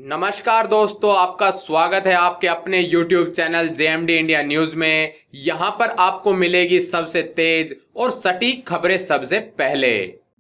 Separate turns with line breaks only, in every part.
नमस्कार दोस्तों, आपका स्वागत है आपके अपने YouTube channel JMD India news में। यहां पर आपको मिलेगी सबसे तेज और सटीक खबरें सबसे पहले।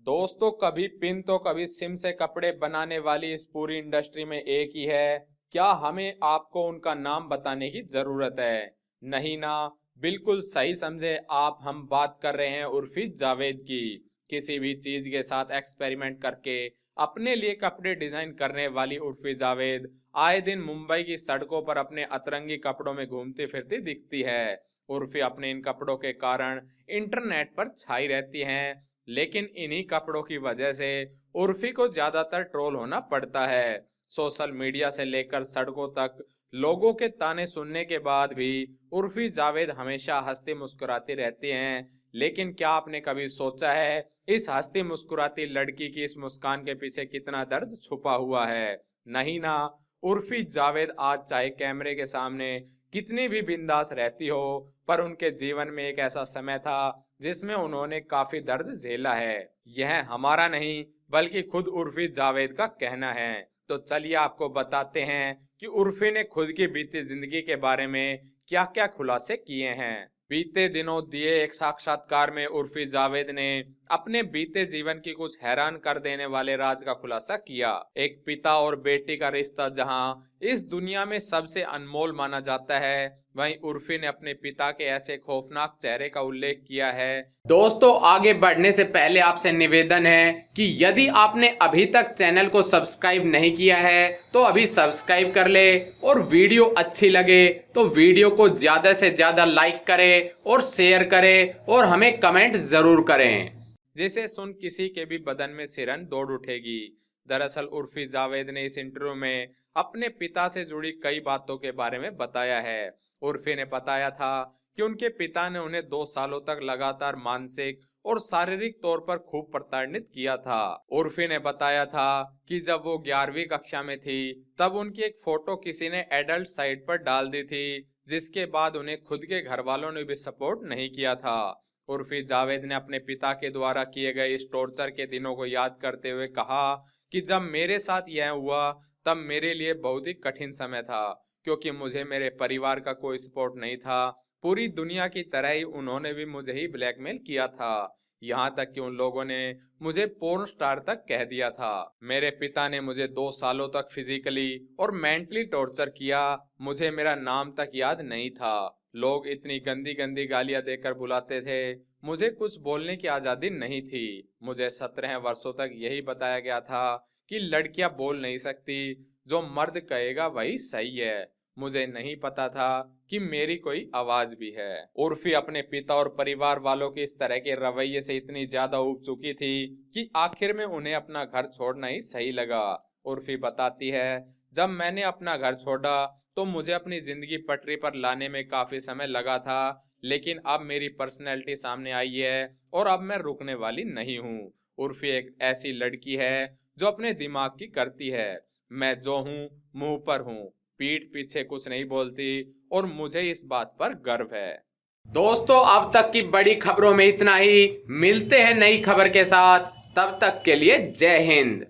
दोस्तों, कभी पिन तो कभी सिम से कपड़े बनाने वाली इस पूरी इंडस्ट्री में एक ही है। क्या हमें आपको उनका नाम बताने की जरूरत है? नहीं ना, बिल्कुल सही समझे आप। हम बात कर रहे हैं उर्फी जावेद की। किसी भी चीज के साथ एक्सपेरिमेंट करके अपने लिए कपड़े डिजाइन करने वाली उर्फी जावेद आए दिन मुंबई की सड़कों पर अपने अतरंगी कपड़ों में घूमती फिरती दिखती है। उर्फी अपने इन कपड़ों के कारण इंटरनेट पर छाई रहती हैं, लेकिन इन्हीं कपड़ों की वजह से उर्फी को ज्यादातर ट्रोल होना पड़ता है। सोशल मीडिया से लेकर सड़कों तक लोगों के ताने सुनने के बाद भी उर्फी जावेद हमेशा हंसती मुस्कुराती रहती हैं। लेकिन क्या आपने कभी सोचा है इस हंसती मुस्कुराती लड़की की इस मुस्कान के पीछे कितना दर्द छुपा हुआ है? नहीं ना, उर्फी जावेद आज चाहे कैमरे के सामने कितनी भी बिंदास रहती हो, पर उनके जीवन में एक ऐसा समय था जिसमें उन्होंने काफी दर्द झेला है। यह हमारा नहीं बल्कि खुद उर्फी जावेद का कहना है। तो चलिए आपको बताते हैं कि उर्फी ने खुद की बीती जिंदगी के बारे में क्या क्या खुलासे किए हैं। बीते दिनों दिए एक साक्षात्कार में उर्फी जावेद ने अपने बीते जीवन की कुछ हैरान कर देने वाले राज का खुलासा किया। एक पिता और बेटी का रिश्ता जहां इस दुनिया में सबसे अनमोल माना जाता है, वहीं उर्फी ने अपने पिता के ऐसे खौफनाक चेहरे का उल्लेख किया है।
दोस्तों, आगे बढ़ने से पहले आपसे निवेदन है कि यदि आपने अभी तक चैनल को सब्सक्राइब नहीं किया है तो अभी सब्सक्राइब कर ले, और वीडियो अच्छी लगे तो वीडियो को ज्यादा से ज्यादा लाइक करें और शेयर करें और हमें कमेंट जरूर करें।
जिसे सुन किसी के भी बदन में सिरन दौड़ उठेगी। दरअसल उर्फी जावेद ने इस इंटरव्यू में अपने पिता से जुड़ी कई बातों के बारे में बताया है। उर्फी ने बताया था कि उनके पिता ने उन्हें 2 सालों तक लगातार मानसिक और शारीरिक तौर पर खूब प्रताड़ित किया था। उर्फी ने बताया था कि जब वो 11वीं कक्षा में थी तब उनकी एक फोटो किसी ने एडल्ट साइट पर डाल दी थी, जिसके बाद उन्हें खुद के घर वालों ने भी सपोर्ट नहीं किया था। उर्फी जावेद ने अपने पिता के द्वारा किए गए इस टॉर्चर के दिनों को याद करते हुए कहा कि जब मेरे साथ यह हुआ तब मेरे लिए बहुत ही कठिन समय था, क्योंकि मुझे मेरे परिवार का कोई सपोर्ट नहीं था। पूरी दुनिया की तरह ही उन्होंने भी मुझे ही ब्लैकमेल किया था। यहाँ तक कि उन लोगों ने मुझे पोर्न स्टार तक कह दिया था। मेरे पिता ने मुझे 2 सालों तक फिजिकली और मेंटली टॉर्चर किया। मुझे मेरा नाम तक याद नहीं था। लोग इतनी गंदी गंदी गालियां देकर बुलाते थे। मुझे कुछ बोलने की आजादी नहीं थी। मुझे 17 वर्षों तक यही बताया गया था कि लड़कियां बोल नहीं सकती, जो मर्द कहेगा वही सही है। मुझे नहीं पता था कि मेरी कोई आवाज भी है। उर्फी अपने पिता और परिवार वालों के इस तरह के रवैये से इतनी ज्यादा ऊब चुकी थी कि आखिर में उन्हें अपना घर छोड़ना ही सही लगा। उर्फी बताती है, जब मैंने अपना घर छोड़ा तो मुझे अपनी जिंदगी पटरी पर लाने में काफी समय लगा था, लेकिन अब मेरी पर्सनैलिटी सामने आई है और अब मैं रुकने वाली नहीं हूँ। उर्फी एक ऐसी लड़की है जो अपने दिमाग की करती है। मैं जो हूँ मुंह पर हूँ, पीठ पीछे कुछ नहीं बोलती, और मुझे इस बात पर गर्व है।
दोस्तों, अब तक की बड़ी खबरों में इतना ही। मिलते हैं नई खबर के साथ, तब तक के लिए जय हिंद।